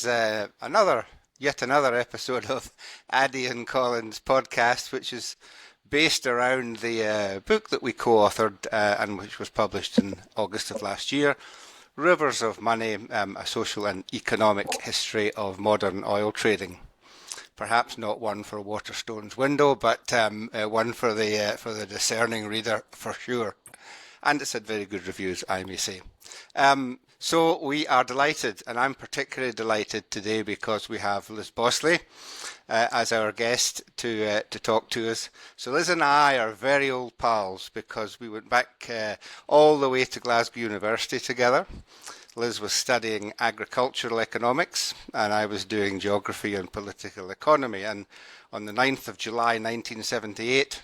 yet another episode of Adi and Colin's podcast, which is based around the book that we co-authored and which was published in August of last year, Rivers of Money, a social and economic history of modern oil trading. Perhaps not one for Waterstone's window, but one for the discerning reader for sure. And it's had very good reviews, I may say. So we are delighted, and I'm particularly delighted today because we have Liz Bossley as our guest to talk to us. So Liz and I are very old pals because we went back all the way to Glasgow University together. Liz was studying agricultural economics and I was doing geography and political economy. And on the 9th of July 1978,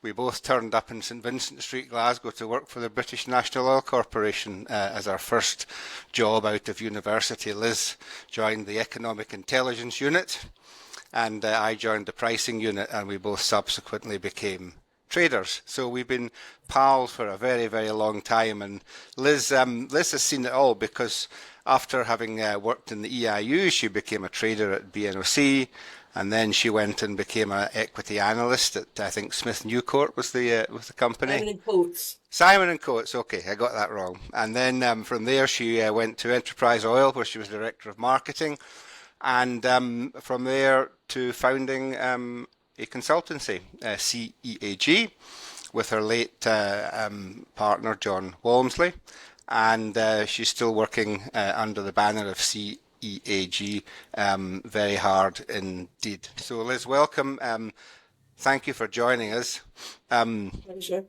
we both turned up in St Vincent Street, Glasgow to work for the British National Oil Corporation as our first job out of university. Liz joined the Economic Intelligence Unit and I joined the Pricing Unit, and we both subsequently became traders. So we've been pals for a very, very long time. And Liz has seen it all because after having worked in the EIU, she became a trader at BNOC. And then she went and became an equity analyst at, I think, Smith Newcourt was the company. Simon and Coates. Simon and Coates, okay, I got that wrong. And then from there she went to Enterprise Oil, where she was Director of Marketing. And from there to founding a consultancy, CEAG, with her late partner, John Walmsley. And she's still working under the banner of CEAG very hard indeed. So Liz, welcome. Thank you for joining us. Pleasure.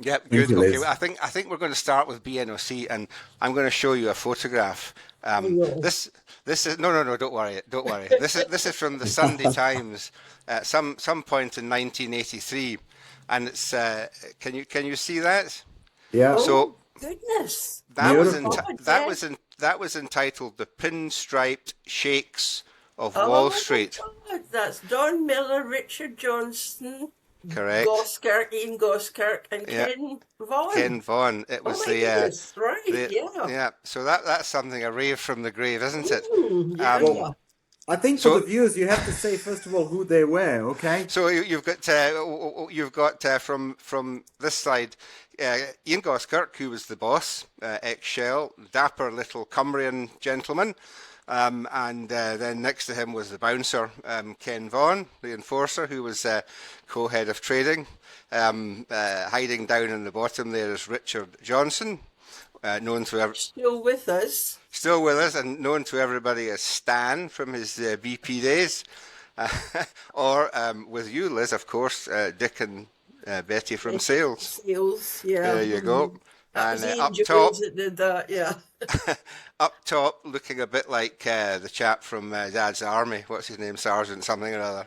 Yep, good. Okay, I think we're going to start with BNOC, and I'm going to show you a photograph. This is no, don't worry. This is from the Sunday Times at some point in 1983, and it's can you see that? Yeah. So Goodness. that was entitled "The Pinstriped Sheikhs of Wall Street." God, that's Don Miller, Richard Johnson, Correct. Ian Goskirk, and Ken Vaughan. Ken Vaughan. It was right. So that's something, a rave from the grave, isn't it? Well, I think for the viewers, you have to say first of all who they were. Okay. So you've got from this side, Ian Goskirk, who was the boss, ex-Shell, dapper little Cumbrian gentleman. And then next to him was the bouncer, Ken Vaughan, the enforcer, who was co-head of trading. Hiding down in the bottom there is Richard Johnson, known to still with us, and known to everybody as Stan from his BP days. Or with you, Liz, of course, Dick and Betty from Sales. Sales, yeah. There you go. And up top, that did that, yeah. up top, looking a bit like the chap from Dad's Army. What's his name? Sergeant something or other.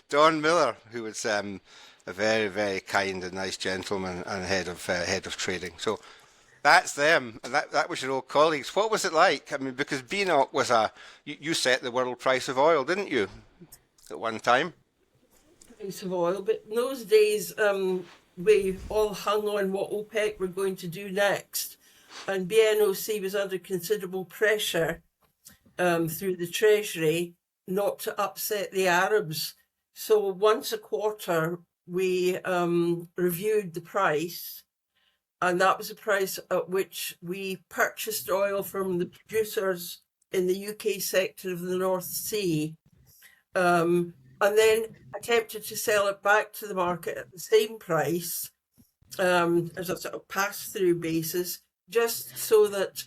Don Miller, who was a very, very kind and nice gentleman and head of trading. So that's them, and that was your old colleagues. What was it like? I mean, because BNOC was you set the world price of oil, didn't you, at one time? Price of oil, but in those days, we all hung on what OPEC were going to do next. And BNOC was under considerable pressure through the Treasury not to upset the Arabs. So once a quarter, we reviewed the price. And that was the price at which we purchased oil from the producers in the UK sector of the North Sea. And then attempted to sell it back to the market at the same price as a sort of pass-through basis, just so that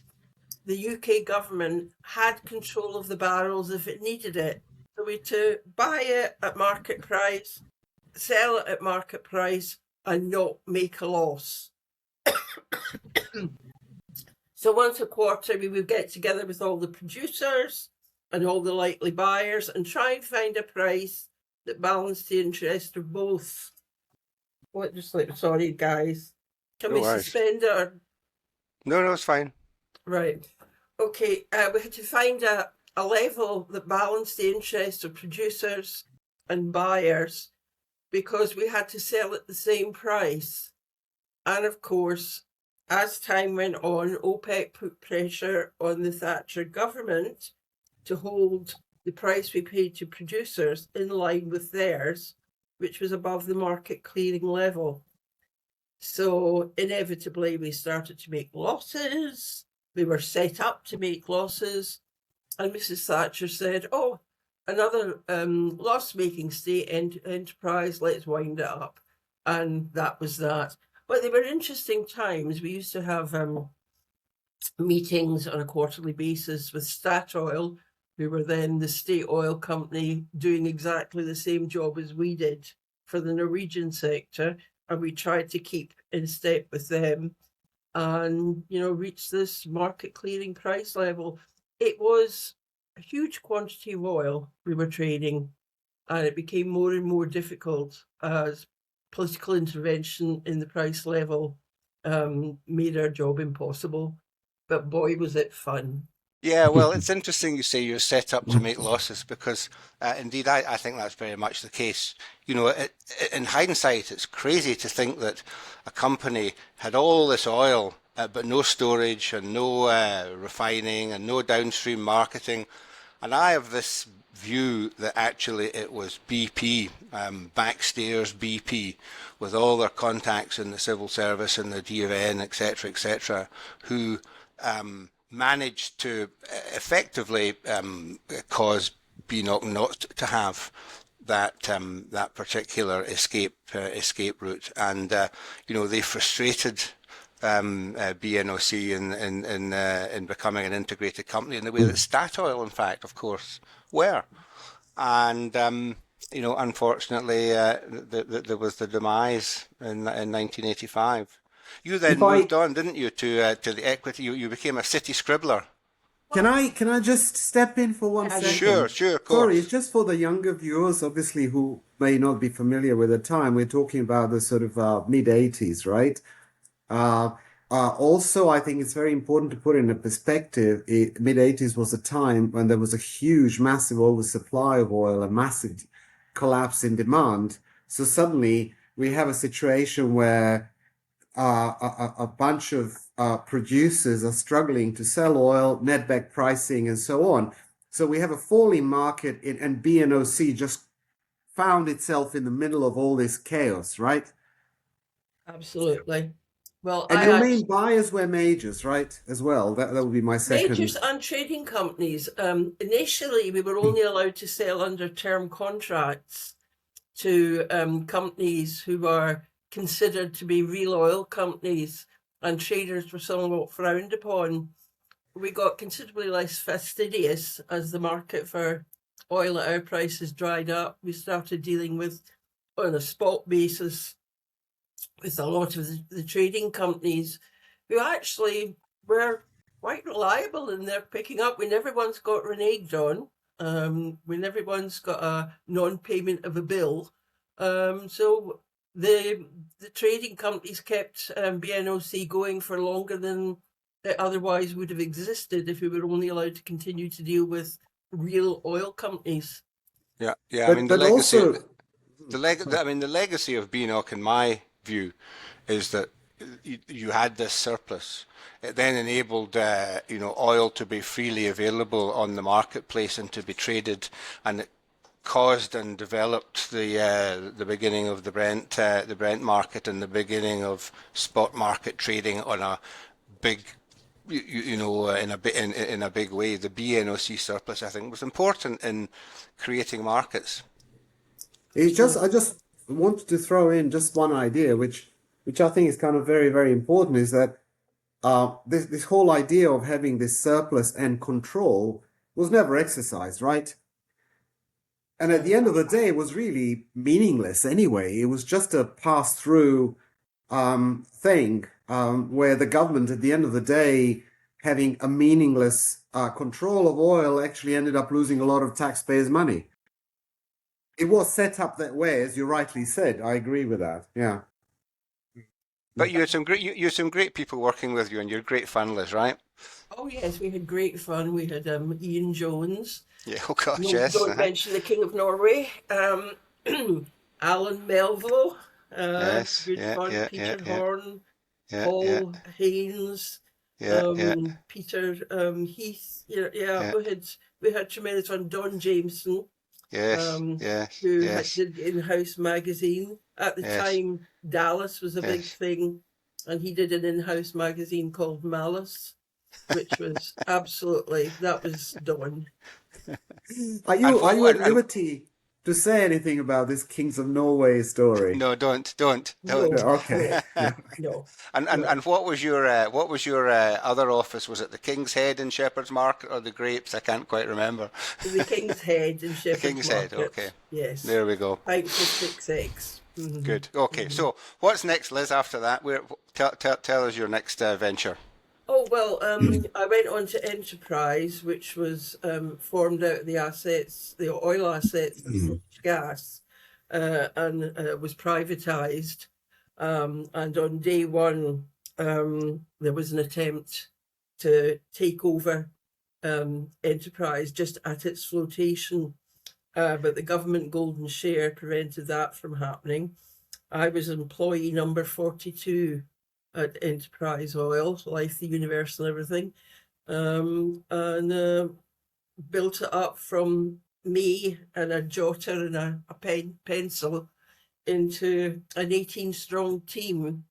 the UK government had control of the barrels if it needed it. So we had to buy it at market price, sell it at market price, and not make a loss. So once a quarter, we would get together with all the producers and all the likely buyers and try and find a price that balanced the interest of both. Sorry, guys. Can we suspend our... No, it's fine. Right. Okay, we had to find a level that balanced the interest of producers and buyers because we had to sell at the same price. And of course, as time went on, OPEC put pressure on the Thatcher government to hold the price we paid to producers in line with theirs, which was above the market clearing level. So inevitably we started to make losses. We were set up to make losses. And Mrs. Thatcher said, oh, another loss-making state enterprise, let's wind it up. And that was that. But they were interesting times. We used to have meetings on a quarterly basis with Statoil, who were then the state oil company doing exactly the same job as we did for the Norwegian sector. And we tried to keep in step with them and, reach this market clearing price level. It was a huge quantity of oil we were trading, and it became more and more difficult as political intervention in the price level made our job impossible. But boy, was it fun. Yeah, well, it's interesting you say you're set up to make losses because indeed I think that's very much the case. In hindsight, it's crazy to think that a company had all this oil but no storage and no refining and no downstream marketing. And I have this view that actually it was BP, backstairs BP, with all their contacts in the civil service and the DFN, etc., who managed to effectively cause BNOC not to have that particular escape route, and they frustrated BNOC in becoming an integrated company in the way that Statoil, in fact, of course, were, and unfortunately, there was the demise in 1985. You then moved on, didn't you, to the equity? You became a city scribbler. Can I just step in for 1 second? Sure, of course. Sorry, it's just for the younger viewers, obviously, who may not be familiar with the time. We're talking about the sort of mid-80s, right? Also, I think it's very important to put in a perspective. Mid-80s was a time when there was a huge, massive oversupply of oil, a massive collapse in demand. So suddenly we have a situation where a bunch of producers are struggling to sell oil, netback pricing, and so on. So we have a falling market, and BNOC just found itself in the middle of all this chaos, right? Absolutely. Well, and your main buyers were majors, right? As well. That would be my second. Majors and trading companies. Initially, we were only allowed to sell under term contracts to companies who were considered to be real oil companies, and traders were somewhat frowned upon. We got considerably less fastidious as the market for oil at our prices dried up. We started dealing with, on a spot basis, with a lot of the trading companies who actually were quite reliable in their picking up. We never once got reneged on. We never once got a non-payment of a bill. So the trading companies kept BNOC going for longer than it otherwise would have existed if we were only allowed to continue to deal with real oil companies. Yeah. I mean, the legacy of BNOC, in my view, is that you had this surplus. It then enabled oil to be freely available on the marketplace and to be traded, and it caused and developed the beginning of the Brent market and the beginning of spot market trading on a big, in a big way. The BNOC surplus, I think, was important in creating markets. I just wanted to throw in just one idea, which I think is kind of very, very important, is that this whole idea of having this surplus and control was never exercised, right? And at the end of the day, it was really meaningless anyway. It was just a pass-through thing where the government, at the end of the day, having a meaningless control of oil, actually ended up losing a lot of taxpayers' money. It was set up that way, as you rightly said. I agree with that. Yeah. But you had some great people working with you, and you're great fun, Liz, right? Oh yes, we had great fun. We had Ian Jones. Yeah, oh gosh, yes. Don't mention the King of Norway. Alan Melville. Yes. Good fun. Peter Horn. Paul Haynes. Peter Heath. We We had tremendous fun. Don Jameson, Yes, yes, who yes, did in-house magazine. At the yes. time, Dallas was a big Yes. thing, and he did an in-house magazine called Malice, which was that was Don. Are And you at and liberty to say anything about this Kings of Norway story? no, don't. No, Okay. no, Yeah. no, And no. what was your other office? Was it the King's Head in Shepherd's Market or the Grapes? I can't quite remember. The King's Head in The Shepherd's King's Head. Okay, Market. Yes. there we go. Pints for 6x. Good. Okay, so what's next, Liz? After that, tell us your next venture. Oh, well, I went on to Enterprise, which was formed out of the assets, the oil assets, and gas, and was privatised. And on day one, there was an attempt to take over Enterprise just at its flotation, but the government golden share prevented that from happening. I was employee number 42 at Enterprise Oil, Life, the Universe and everything, and built it up from me and a jotter and a pencil into an 18-strong team.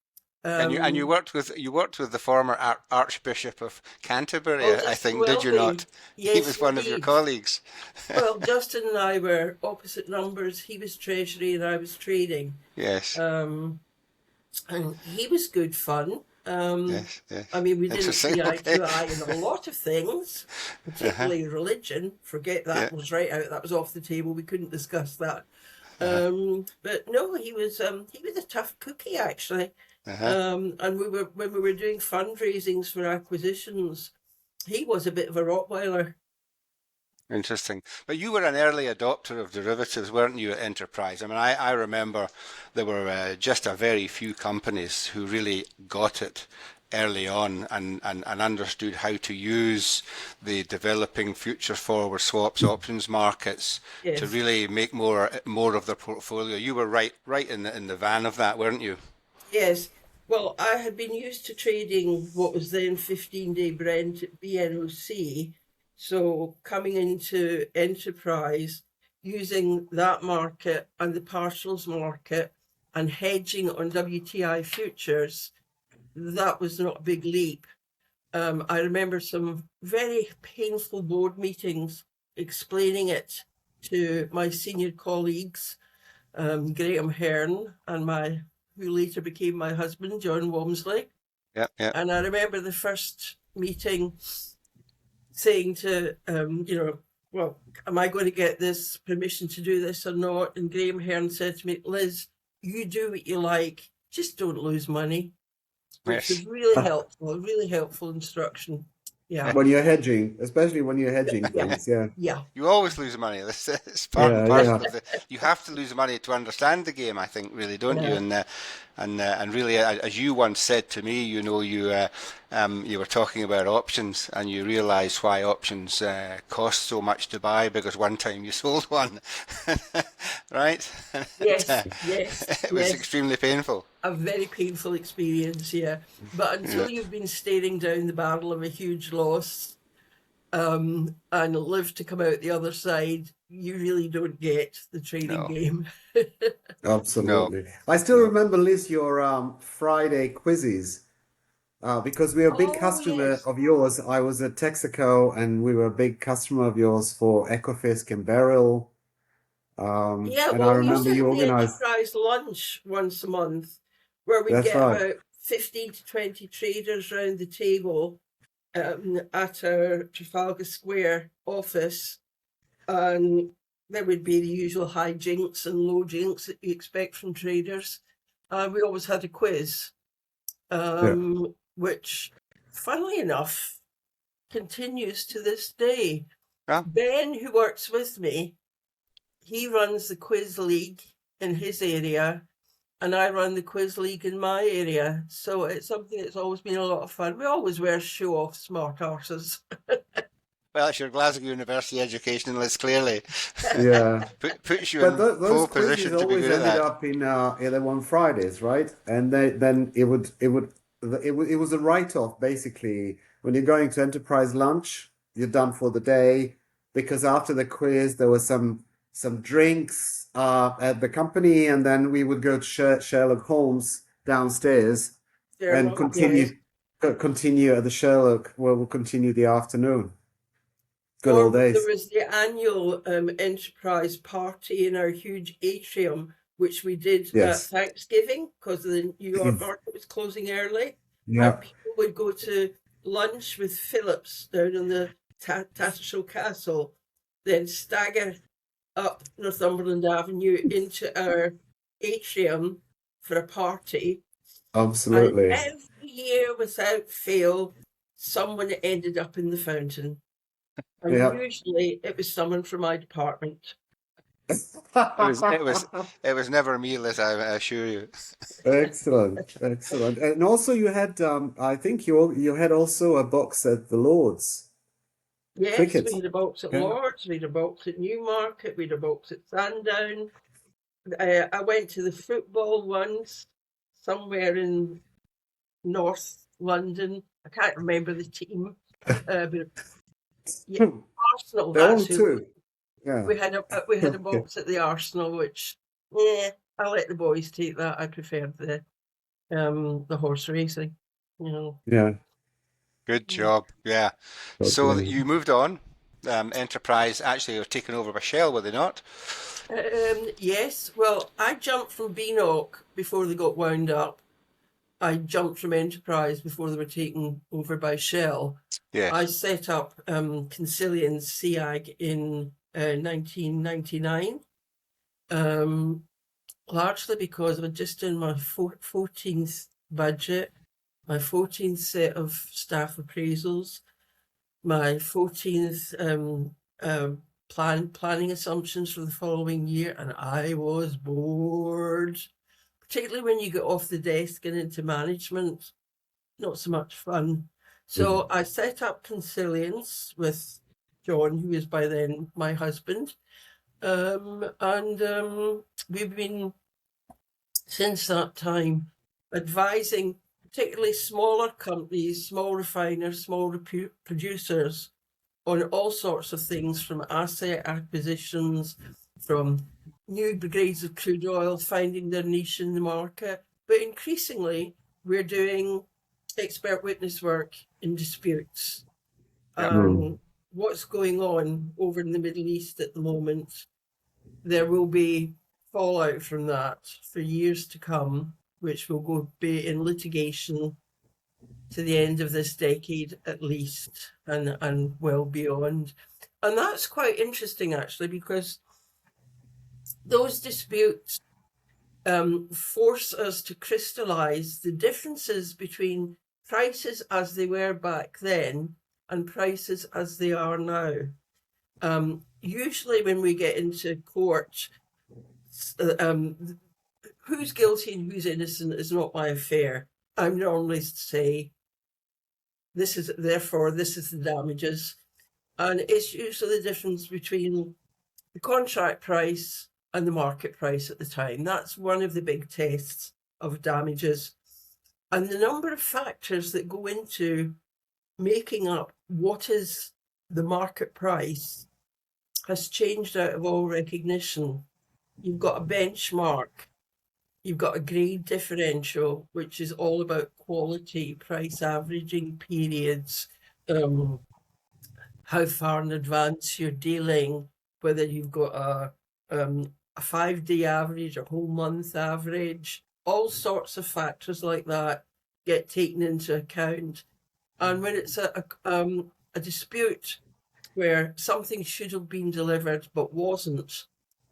And you worked with the former Archbishop of Canterbury, Oh, I Justin think, did you Welby. not? He Yes, was one of your indeed. colleagues. Well, Justin and I were opposite numbers. He was treasury and I was trading. Yes, And he was good fun. yes. I mean, we didn't Interesting. see eye Okay. to eye in a lot of things, particularly religion. Forget that Yeah. was right out. That was off the table. We couldn't discuss that. But no, he was a tough cookie actually. And when we were doing fundraisings for acquisitions, he was a bit of a Rottweiler. Interesting. But you were an early adopter of derivatives, weren't you, at Enterprise? I mean, I remember there were just a very few companies who really got it early on and understood how to use the developing future forward swaps options markets to Yes. really make more of their portfolio. You were right in the van of that, weren't you? Yes. Well, I had been used to trading what was then 15-day Brent at BNOC. So coming into Enterprise, using that market and the partials market and hedging on WTI futures, that was not a big leap. I remember some very painful board meetings explaining it to my senior colleagues, Graham Hearn and who later became my husband, John Walmsley. Yeah, yeah. And I remember the first meeting saying to, well, am I going to get this permission to do this or not? And Graham Hearn said to me, Liz, you do what you like, just don't lose money, which was Yes. really helpful instruction. Yeah. When you're hedging, especially when you're hedging Yeah. things, yeah. Yeah. You always lose money. It's part and Yeah, parcel yeah. of the. You have to lose money to understand the game, I think, really, don't you? Yeah. And really, as you once said to me, you were talking about options, and you realised why options cost so much to buy because one time you sold one, right? Yes, yes, It was yes. extremely painful. A very painful experience, yeah. But until you've been staring down the barrel of a huge loss, and live to come out the other side, you really don't get the trading No, game. no, Absolutely. I still no. remember, Liz, your Friday quizzes. Because we were a big Oh, customer yes. of yours. I was at Texaco and we were a big customer of yours for Ecofisk and Beryl. Yeah, And I well, we used remember to you have the organized, enterprise lunch once a month where we'd that's get right. about 15 to 20 traders round the table at our Trafalgar Square office. And there would be the usual high jinks and low jinks that you expect from traders. We always had a quiz, Yeah. which, funnily enough, continues to this day. Yeah. Ben, who works with me, he runs the quiz league in his area, and I run the quiz league in my area. So it's something that's always been a lot of fun. We always wear show-off smart arses. Well, it's your Glasgow University education, Liz, clearly. Yeah. Puts you But in those pole quizzes position to be always good at ended that. up in they were on Fridays, right? And then it was a write-off basically. When you're going to enterprise lunch, you're done for the day. because after the quiz there was some drinks at the company, and then we would go to Sherlock Holmes downstairs and Sherlock, yes. continue at the Sherlock, where we'll continue the afternoon. Good Or old there days. was the annual enterprise party in our huge atrium, which we did at Yes. Thanksgiving because the New York market was closing early. And Yeah. people would go to lunch with Phillips down in the Tattershall Castle, then stagger up Northumberland Avenue into our atrium for a party. And Absolutely. every year, without fail, someone ended up in the fountain. And Yeah. usually it was someone from my department. It was never me, Liz, I assure you. Excellent, excellent. And also you had I think you had also a box at the Lords Yes, cricket. we had a box at Yeah. Lords, we had a box at Newmarket, we had a box at Sandown. I went to the football once, somewhere in North London. I can't remember the team, but yeah, Arsenal. They're all That's who two. Yeah. we had. A box at the Arsenal, which I'll let the boys take that. I prefer the horse racing. You know. Yeah. Good job. Yeah. So Totally. you moved on. Enterprise actually were taken over by Shell, were they not? Yes. Well, I jumped from BNOC before they got wound up. I jumped from Enterprise before they were taken over by Shell. Yes. I set up Concilian SEAG in 1999, largely because I was just in my 14th budget, my 14th set of staff appraisals, my 14th planning assumptions for the following year, and I was bored, particularly when you get off the desk and into management. Not so much fun. So I set up Concilians with John, who is by then my husband. And we've been, since that time, advising particularly smaller companies, small refiners, small producers on all sorts of things, from asset acquisitions, from new grades of crude oil, finding their niche in the market. But increasingly, we're doing expert witness work in disputes. What's going on over in the Middle East at the moment, there will be fallout from that for years to come, which will be in litigation to the end of this decade at least, and well beyond. And that's quite interesting, actually, because those disputes force us to crystallize the differences between prices as they were back then and prices as they are now. Usually when we get into court, who's guilty and who's innocent is not my affair. I normally say, this is the damages. And it's usually the difference between the contract price and the market price at the time. That's one of the big tests of damages. And the number of factors that go into making up what is the market price has changed out of all recognition. You've got a benchmark, you've got a grade differential, which is all about quality, price averaging periods, how far in advance you're dealing, whether you've got a 5-day average, a whole month average, all sorts of factors like that get taken into account. And when it's a dispute where something should have been delivered but wasn't,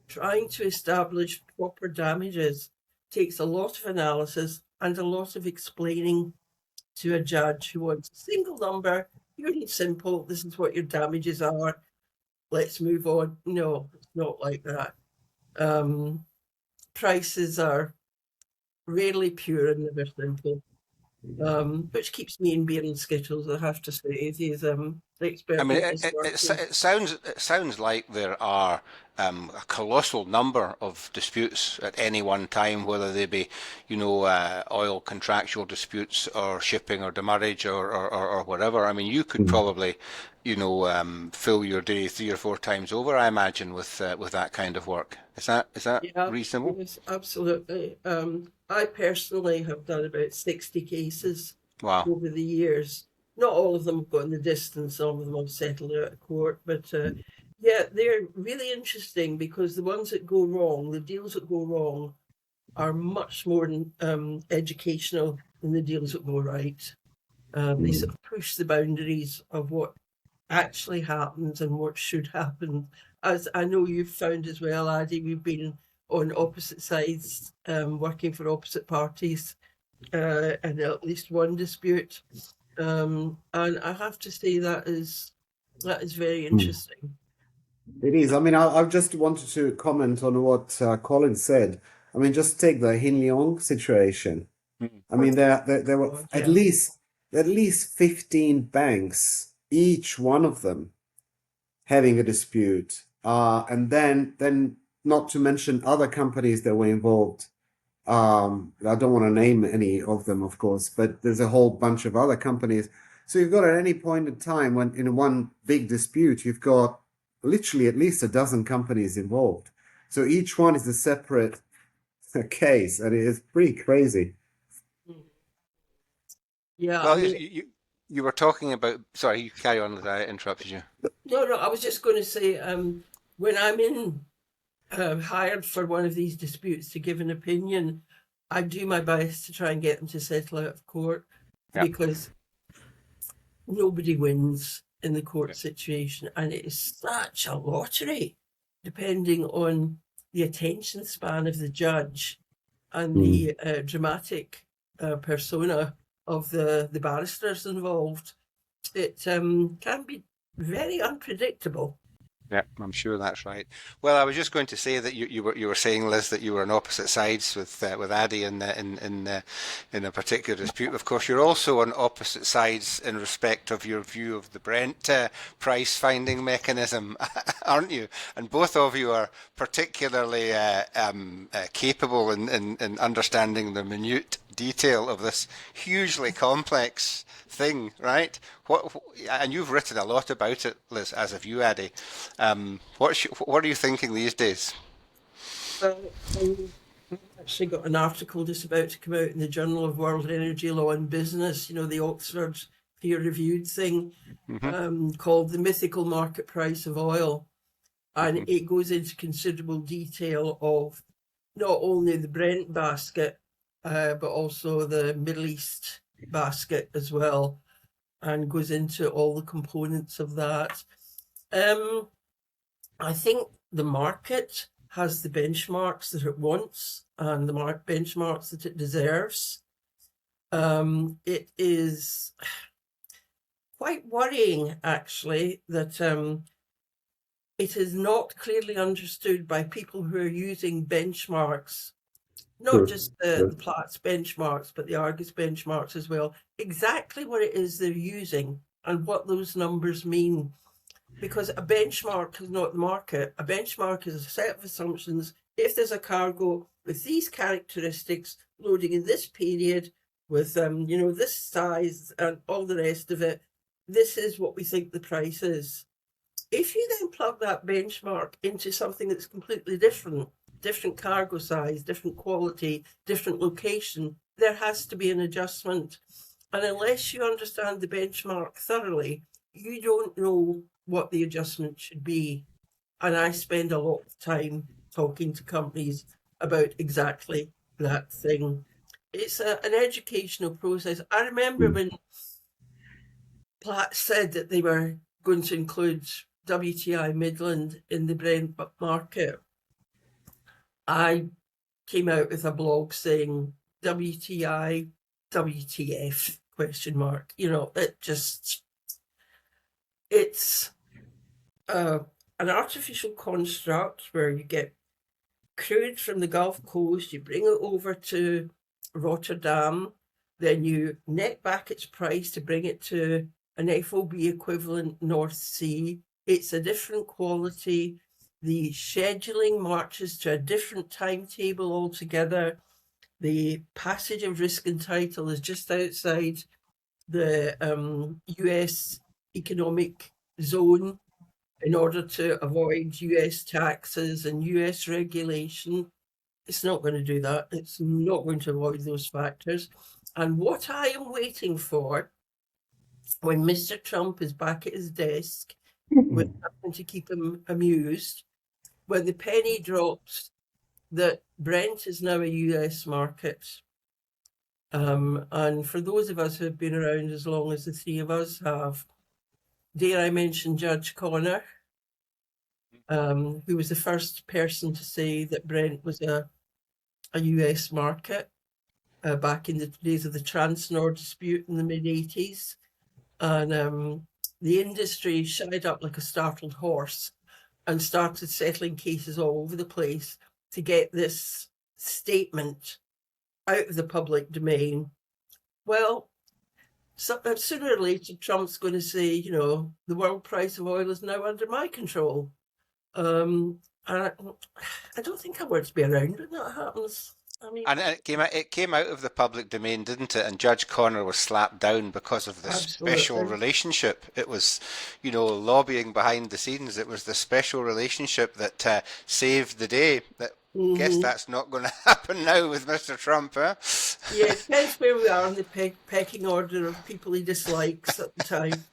trying to establish proper damages takes a lot of analysis and a lot of explaining to a judge who wants a single number, pure and simple, this is what your damages are, let's move on. No, it's not like that. Prices are rarely pure and never simple, which keeps me in beer and skittles, I have to say. I expert mean, witness working. it sounds like there are a colossal number of disputes at any one time, whether they be, oil contractual disputes or shipping or demurrage or whatever. I mean, you could probably, fill your day 3 or 4 times over, I imagine, with that kind of work. Is that Yeah, reasonable? yes, absolutely. I personally have done about 60 cases Wow. over the years. Not all of them have gone the distance, some of them have settled out of court, but yeah, they're really interesting because the ones that go wrong, the deals that go wrong, are much more educational than the deals that go right. They sort of push the boundaries of what actually happens and what should happen. As I know you've found as well, Adi, we've been on opposite sides, working for opposite parties, and at least one dispute. And I have to say that is very interesting. It is. I mean, I just wanted to comment on what Colin said. I mean, just take the Hin Leong situation. Mm. I mean, there were God, at yeah. least 15 banks, each one of them having a dispute. And then not to mention other companies that were involved. I don't want to name any of them, of course, but there's a whole bunch of other companies. So you've got at any point in time when in one big dispute, you've got literally at least a dozen companies involved. So each one is a separate case, and it is pretty crazy. Yeah, I Well, mean, you were talking about. Sorry, you carry on as I interrupted you. no, I was just going to say, when I'm hired for one of these disputes to give an opinion, I do my best to try and get them to settle out of court Yeah. because nobody wins in the court Yeah. situation, and it is such a lottery depending on the attention span of the judge and the dramatic persona of the barristers involved. It can be very unpredictable. Yeah, I'm sure that's right. Well, I was just going to say that you were saying, Liz, that you were on opposite sides with Addy in a particular dispute. Of course, you're also on opposite sides in respect of your view of the Brent price finding mechanism, aren't you? And both of you are particularly capable in understanding the minute detail of this hugely complex thing, right? And you've written a lot about it, Liz, as have you, Addy. What are you thinking these days? Well, I've actually got an article just about to come out in the Journal of World Energy Law and Business, the Oxford peer-reviewed thing, called The Mythical Market Price of Oil. And it goes into considerable detail of not only the Brent basket, but also the Middle East basket as well, and goes into all the components of that. I think the market has the benchmarks that it wants and the benchmarks that it deserves. It is quite worrying, actually, that it is not clearly understood by people who are using benchmarks, not just the Platts benchmarks, but the Argus benchmarks as well, exactly what it is they're using and what those numbers mean. Because a benchmark is not the market. A benchmark is a set of assumptions. If there's a cargo with these characteristics loading in this period with, this size and all the rest of it, this is what we think the price is. If you then plug that benchmark into something that's completely different cargo size, different quality, different location, there has to be an adjustment. And unless you understand the benchmark thoroughly, you don't know what the adjustment should be. And I spend a lot of time talking to companies about exactly that thing. It's an educational process. I remember when Platt said that they were going to include WTI Midland in the Brent market. I came out with a blog saying WTI, WTF, ? It's an artificial construct where you get crude from the Gulf Coast, you bring it over to Rotterdam, then you net back its price to bring it to an FOB equivalent North Sea. It's a different quality. The scheduling marches to a different timetable altogether. The passage of risk and title is just outside the US economic zone in order to avoid US taxes and US regulation. It's not going to do that. It's not going to avoid those factors. And what I am waiting for when Mr. Trump is back at his desk with nothing to keep him amused, when the penny drops that Brent is now a US market. And for those of us who have been around as long as the three of us have, dare I mention Judge Connor, who was the first person to say that Brent was a US market back in the days of the Transnord dispute in the mid-80s. And the industry shied up like a startled horse and started settling cases all over the place to get this statement out of the public domain. Well, sooner or later, Trump's going to say, you know, the world price of oil is now under my control. And I don't think I want to be around when that happens. I mean, And it came out of the public domain, didn't it? And Judge Connor was slapped down because of the special absolutely. relationship. It was, you know, lobbying behind the scenes. It was the special relationship that saved the day. Guess that's not going to happen now with Mr. Trump, huh? Yeah, it depends where we are in the pecking order of people he dislikes at the time.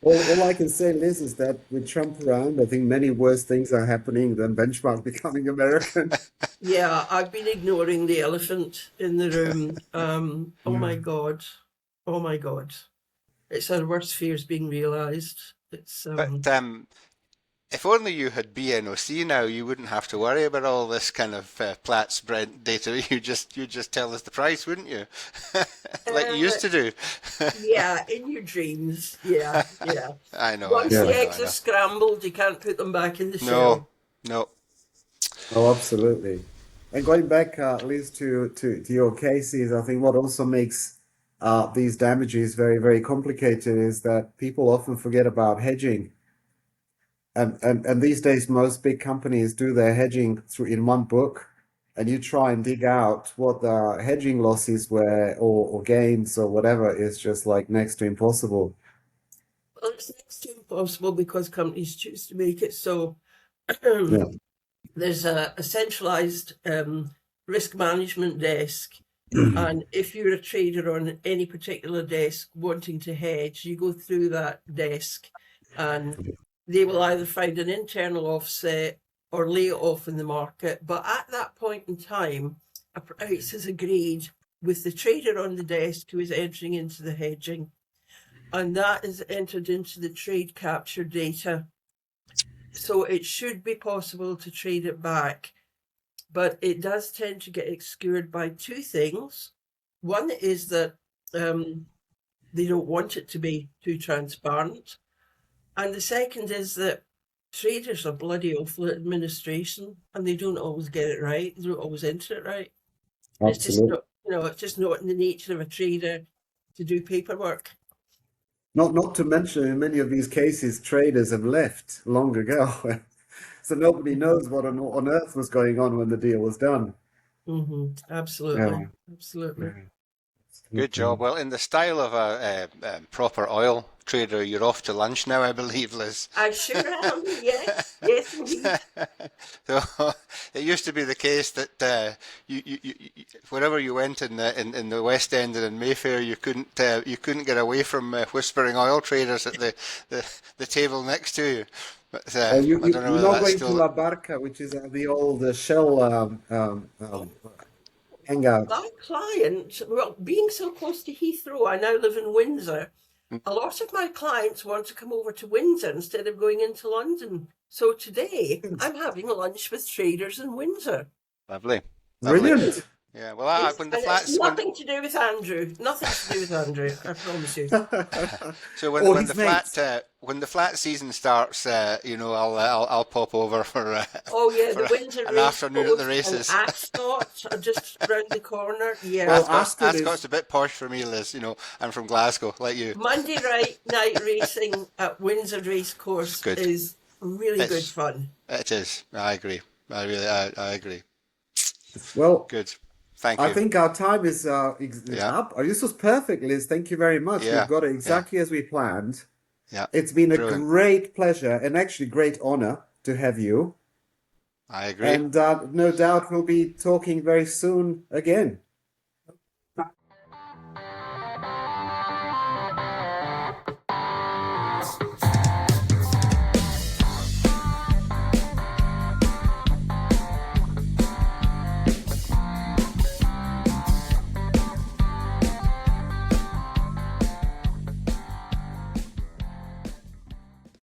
All I can say, Liz, is that with Trump around, I think many worse things are happening than Benchmark becoming American. Yeah, I've been ignoring the elephant in the room. Oh my God. Oh my God. It's our worst fears being realised. It's But if only you had BNOC now, you wouldn't have to worry about all this kind of Platts Brent data. You just tell us the price, wouldn't you? Like you used to do. yeah, in your dreams. Yeah, yeah. I know. Once Yeah. the eggs are scrambled, you can't put them back in the No, shell. no. Oh, absolutely. And going back, Liz, to your cases, I think what also makes these damages very, very complicated is that people often forget about hedging. And these days, most big companies do their hedging through in one book, and you try and dig out what the hedging losses were or gains or whatever is just like next to impossible. Well, it's next to impossible because companies choose to make it so. Yeah. There's a centralized risk management desk. And if you're a trader on any particular desk wanting to hedge, you go through that desk and they will either find an internal offset or lay it off in the market. But at that point in time, a price is agreed with the trader on the desk who is entering into the hedging. And that is entered into the trade capture data. So it should be possible to trade it back. But it does tend to get obscured by two things. One is that they don't want it to be too transparent. And the second is that traders are bloody awful at administration and they don't always get it right. They don't always enter it right. It's just Absolutely. not, it's just not in the nature of a trader to do paperwork. Not to mention, in many of these cases, traders have left long ago. So nobody knows what on earth was going on when the deal was done. Absolutely. Yeah. Absolutely. Good job. Well, in the style of a proper oil trader, you're off to lunch now, I believe, Liz. I sure am. Yes. Yes, indeed. So it used to be the case that you wherever you went in the West End and in Mayfair, you couldn't get away from whispering oil traders at the table next to you. But I You, don't know you're whether not that's going to still. La Barca, which is the old Shell hangout. My client, well, being so close to Heathrow, I now live in Windsor. A lot of my clients want to come over to Windsor instead of going into London. So today I'm having lunch with traders in Windsor. Lovely. Brilliant. Yeah. Well, I, when the And it's flats when nothing to do with Andrew. Nothing to do with Andrew. I promise you. so Or when his mates. when the flat season starts, I'll pop over for Oh yeah, for the Windsor an Race afternoon at the Course and races. Ascot are just round the corner. Yeah. Well, Ascot Ascot's is a bit posh for me, Liz. I'm from Glasgow, like you. Monday night racing at Windsor Race It's Course good. is really good It's fun. it is. I agree. I agree. well. Good. Thank I you. think our time is Yeah. up. Oh, this was perfect, Liz. Thank you very much. We've Yeah. got it Yeah. exactly as we planned. Yeah. It's been a Brilliant. great pleasure and actually great honor to have you. I agree. And no doubt we'll be talking very soon again.